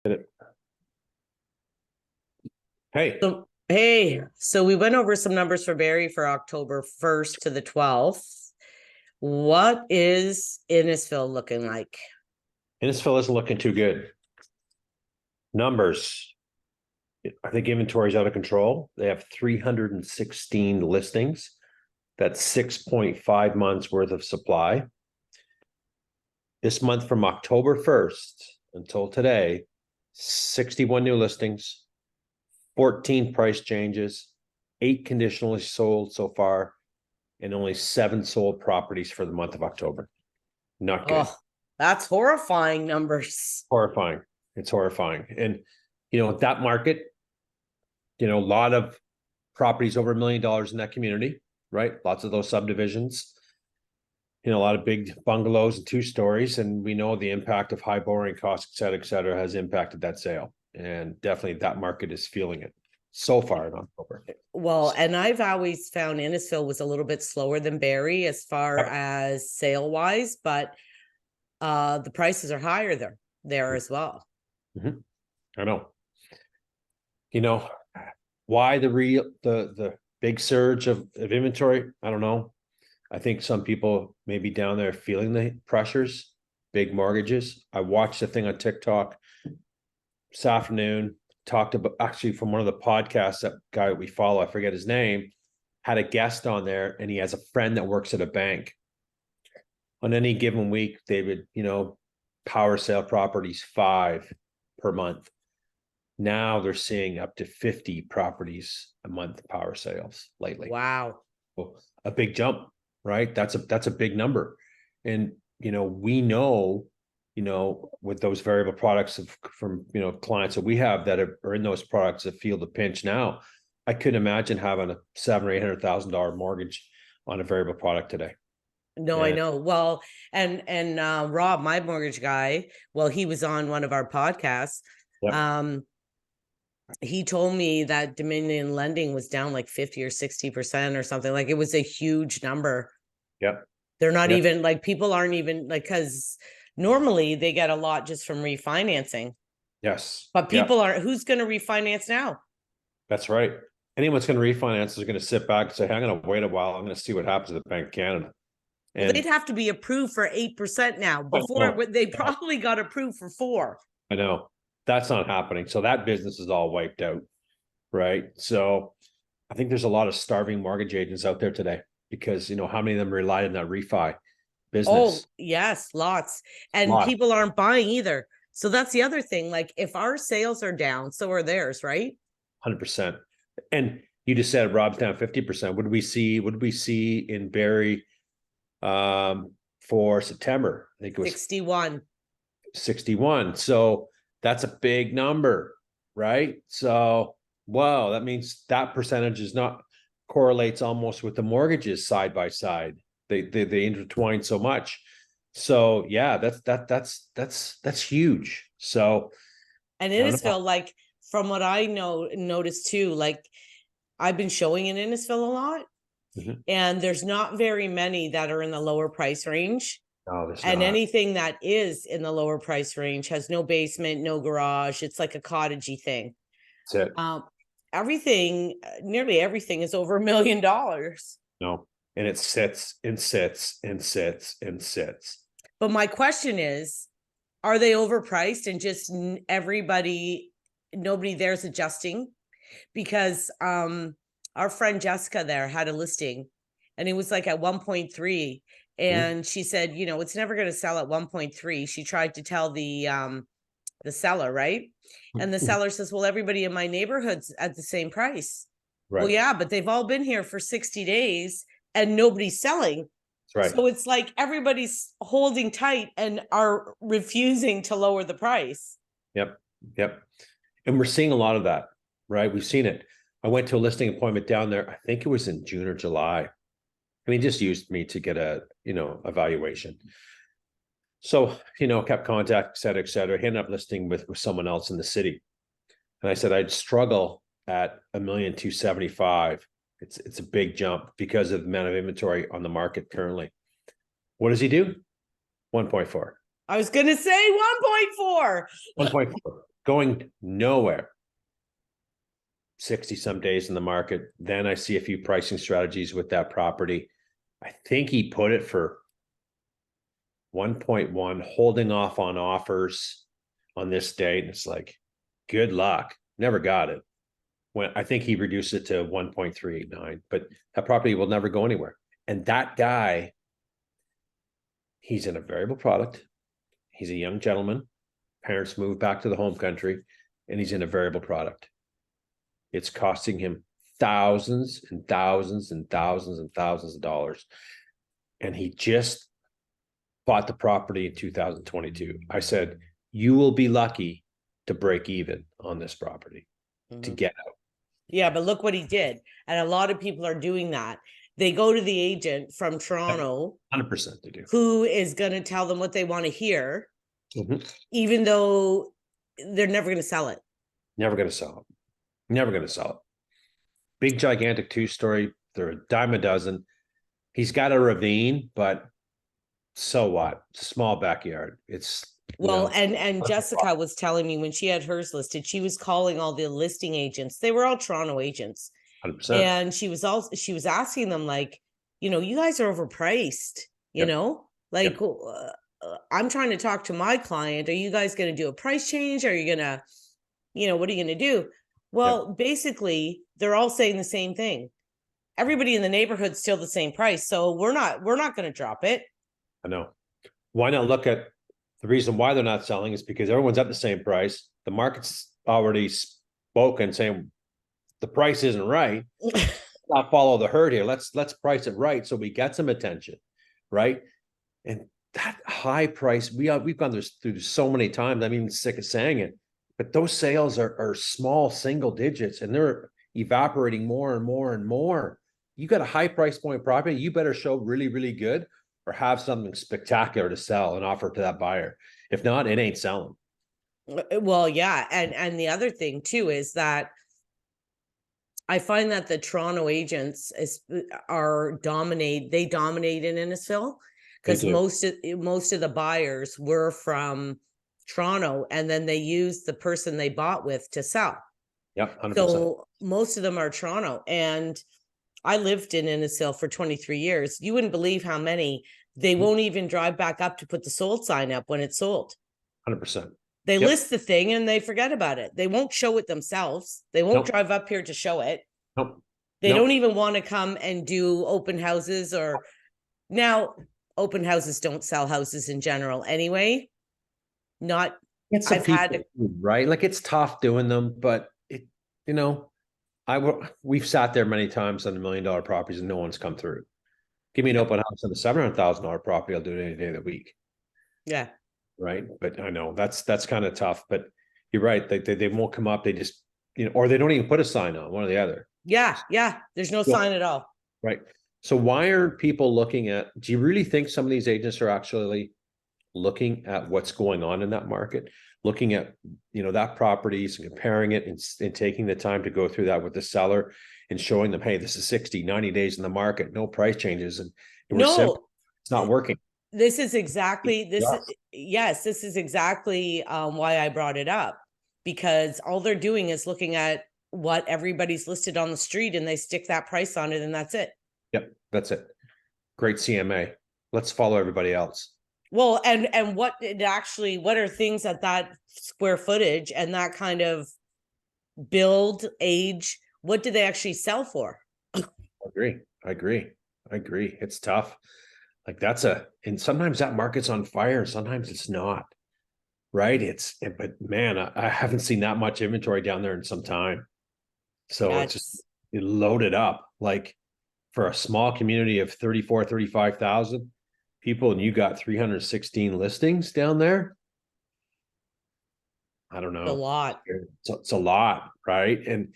Hey, So we went over some numbers for Barrie for October 1st to the 12th. What is Innisfil looking like? Innisfil isn't looking too good. Numbers. I think inventory is out of control. They have 316 listings. That's 6.5 months worth of supply. This month from October 1st until today, 61 new listings, 14 price changes, 8 conditionally sold so far, and only 7 sold properties for the month of October. Not good. Oh, that's horrifying numbers. Horrifying. It's horrifying. And, that market, a lot of properties over $1 million in that community, right? Lots of those subdivisions, a lot of big bungalows and 2 stories. And we know the impact of high borrowing costs, et cetera, has impacted that sale. And definitely that market is feeling it so far in October. Well, and I've always found Innisfil was a little bit slower than Barrie as far as sale wise, but the prices are higher there as well. Mm-hmm. I know. Why the big surge of inventory? I don't know. I think some people may be down there feeling the pressures, big mortgages. I watched a thing on TikTok this afternoon, talked about actually from one of the podcasts, that guy we follow, I forget his name, had a guest on there, and he has a friend that works at a bank. On any given week, they would, power sale properties 5 per month. Now they're seeing up to 50 properties a month power sales lately. Wow. Well, a big jump, right? That's a big number. And, we know, with those variable products from clients that we have that are in those products that feel the pinch now, I couldn't imagine having a $700,000 or $800,000 mortgage on a variable product today. No, I know. Well, and Rob, my mortgage guy, he was on one of our podcasts. Yep. He told me that Dominion lending was down like 50 or 60% or something. Like it was a huge number. Yep. They're not even like, people aren't even like, because normally they get a lot just from refinancing. Yes. But people aren't, who's going to refinance now? That's right. Anyone's going to refinance is going to sit back and say, hey, I'm going to wait a while. I'm going to see what happens to the Bank of Canada. And well, they'd have to be approved for 8% now. Before they probably got approved for 4%. I know. That's not happening. So that business is all wiped out. Right. So I think there's a lot of starving mortgage agents out there today because, how many of them relied on that refi business? Oh, yes, lots. And people aren't buying either. So that's the other thing. Like if our sales are down, so are theirs, right? 100%. And you just said Rob's down 50%. What did we see in Barrie for September? I think it was 61. So that's a big number, right? So, wow, that means that percentage is not correlates almost with the mortgages side by side. They intertwine so much. So yeah, that's huge. So, and Innisfil, like from what I noticed too, like I've been showing in Innisfil a lot, and there's not very many that are in the lower price range. No, and anything that is in the lower price range has no basement, no garage. It's like a cottagey thing. That's it. Nearly everything is over $1 million. No, and it sits and sits and sits and sits. But my question is, are they overpriced and just nobody there's adjusting? Because our friend Jessica there had a listing and it was like at 1.3, and she said, it's never going to sell at 1.3. She tried to tell the seller, right? And the seller says, well, everybody in my neighborhood's at the same price. Right. Well, yeah, but they've all been here for 60 days and nobody's selling. That's right. So it's like everybody's holding tight and are refusing to lower the price. Yep. And we're seeing a lot of that, right? We've seen it. I went to a listing appointment down there. I think it was in June or July. And he just used me to get a, evaluation. So, kept contact, et cetera. He ended up listing with someone else in the city. And I said, I'd struggle at $1,275,000. It's a big jump because of the amount of inventory on the market currently. What does he do? 1.4. I was going to say 1.4. 1.4. going nowhere. 60 some days in the market. Then I see a few pricing strategies with that property. I think he put it for 1.1, holding off on offers on this date. And it's like, good luck. Never got it. When I think he reduced it to 1.389, but that property will never go anywhere. And that guy, he's in a variable product. He's a young gentleman. Parents moved back to the home country, and he's in a variable product. It's costing him thousands and thousands and thousands and thousands of dollars. And he just bought the property in 2022. I said, you will be lucky to break even on this property to get out. Yeah, but look what he did. And a lot of people are doing that. They go to the agent from Toronto, 100% they do, who is going to tell them what they want to hear, even though they're never going to sell it. Never going to sell it. Never going to sell it. Big, gigantic 2-story. They're a dime a dozen. He's got a ravine, but so what? It's a small backyard. It's well, and Jessica was telling me when she had hers listed, she was calling all the listing agents. They were all Toronto agents. 100%. And she was asking them, like, you guys are overpriced, you know, like, I'm trying to talk to my client. Are you guys going to do a price change? Are you going to, what are you going to do? Well, basically they're all saying the same thing. Everybody in the neighborhood's still the same price. So we're not going to drop it. I know. Why not look at the reason why they're not selling is because everyone's at the same price. The market's already spoken saying the price isn't right. Not follow the herd here. Let's price it right so we get some attention, right? And that high price, we've gone through so many times. I'm even sick of saying it, but those sales are small single digits, and they're evaporating more and more and more. You got a high price point property, you better show really, really good or have something spectacular to sell and offer to that buyer. If not, it ain't selling. Well, yeah. And the other thing too is that I find that the Toronto agents dominate in Innisfil, because most of the buyers were from Toronto, and then they use the person they bought with to sell. Yep, 100%. So most of them are Toronto, and I lived in Innisfil for 23 years. You wouldn't believe how many they won't even drive back up to put the sold sign up when it's sold. 100%. They list the thing and they forget about it. They won't show it themselves. They won't drive up here to show it. They don't even want to come and do open houses, or now open houses don't sell houses in general anyway. Not I've had, right? Like, it's tough doing them, but it, we've sat there many times on $1 million properties and no one's come through. Give me an open house on a $700,000 property, I'll do it any day of the week. Yeah. Right. But I know that's kind of tough, but you're right. They won't come up. They just, or they don't even put a sign on, one or the other. Yeah. Yeah. There's no sign at all. Right. So why aren't people looking at, do you really think some of these agents are actually looking at what's going on in that market, looking at, that properties and comparing it and taking the time to go through that with the seller and showing them, hey, this is 60, 90 days in the market, no price changes. And it's not working. This is exactly why I brought it up, because all they're doing is looking at what everybody's listed on the street and they stick that price on it, and that's it. Yep, that's it. Great CMA. Let's follow everybody else. Well, and what are things at that square footage and that kind of build age, what do they actually sell for? I agree. It's tough. Like, and sometimes that market's on fire, sometimes it's not, right? But man, I haven't seen that much inventory down there in some time. So it's just loaded up, like, for a small community of 34, 35,000 people, and you got 316 listings down there. I don't know. A lot. It's a lot, right? And,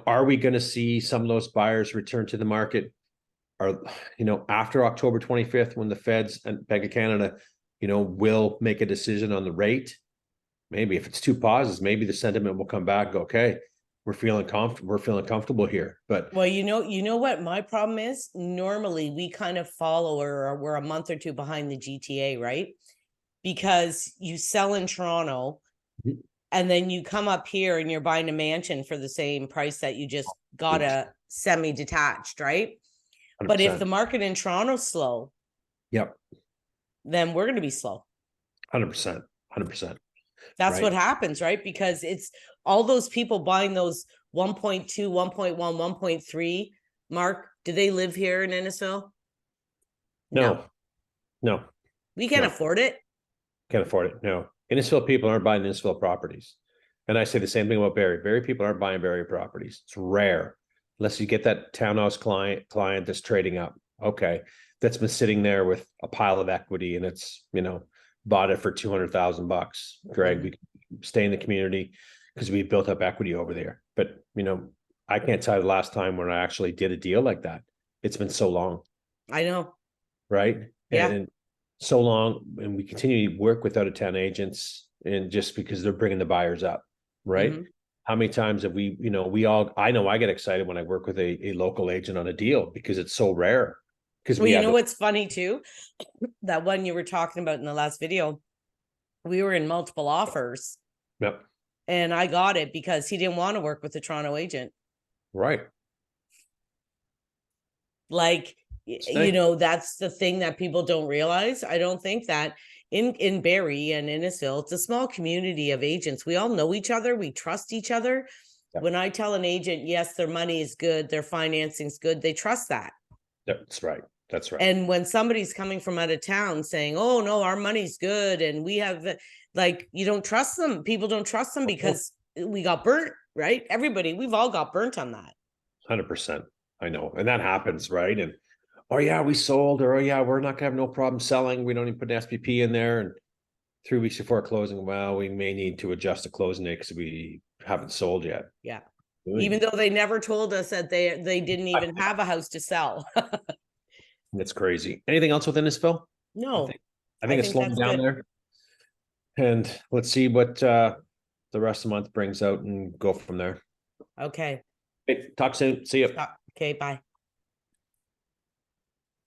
are we going to see some of those buyers return to the market? After October 25th, when the Feds and Bank of Canada, will make a decision on the rate, maybe if it's too pauses, maybe the sentiment will come back and go, okay, we're feeling comfortable here. But well, you know what my problem is? Normally we kind of follow, or we're a month or two behind the GTA, right? Because you sell in Toronto And then you come up here and you're buying a mansion for the same price that you just got a semi-detached, right? 100%. But if the market in Toronto's slow, Yep, then we're going to be slow. 100%, 100%. That's Right. what happens, right? Because it's all those people buying those 1.2, 1.1, 1.3. Mark, do they live here in Innisfil? No, no, We can't no. afford it. Can't afford it. No. Innisfil people aren't buying Innisfil properties. And I say the same thing about Barrie. Barrie people aren't buying Barrie properties. It's rare. Unless you get that townhouse client that's trading up. Okay. That's been sitting there with a pile of equity and it's, bought it for $200,000. Greg, we stay in the community because we built up equity over there. But, I can't tell you the last time when I actually did a deal like that. It's been so long. I know. Right. Yeah. And so long, and we continue to work with out of town agents, and just because they're bringing the buyers up, right? Mhm. How many times have we, I know I get excited when I work with a local agent on a deal because it's so rare. Because Well, you know what's funny too? That one you were talking about in the last video, we were in multiple offers Yep. and I got it because he didn't want to work with the Toronto agent. Right. Like, that's the thing that people don't realize. I don't think that in Barrie and Innisfil, it's a small community of agents. We all know each other. We trust each other. Yep. When I tell an agent, yes, their money is good, their financing's good, they trust that. That's right. That's right. And when somebody's coming from out of town saying, oh no, our money's good and we have you don't trust them. People don't trust them because we got burnt, right? We've all got burnt on that. 100%. I know. And that happens, right? And oh yeah, we sold, or oh yeah, we're not gonna have no problem selling. We don't even put an SPP in there. And 3 weeks before closing, well, we may need to adjust the closing date because we haven't sold yet. Yeah. Even though they never told us that they didn't even have a house to sell. That's crazy. Anything else within this, Phil? No, I think it's slowing down there. And let's see what the rest of the month brings out and go from there. Okay. Hey, talk soon. See you. Okay, bye.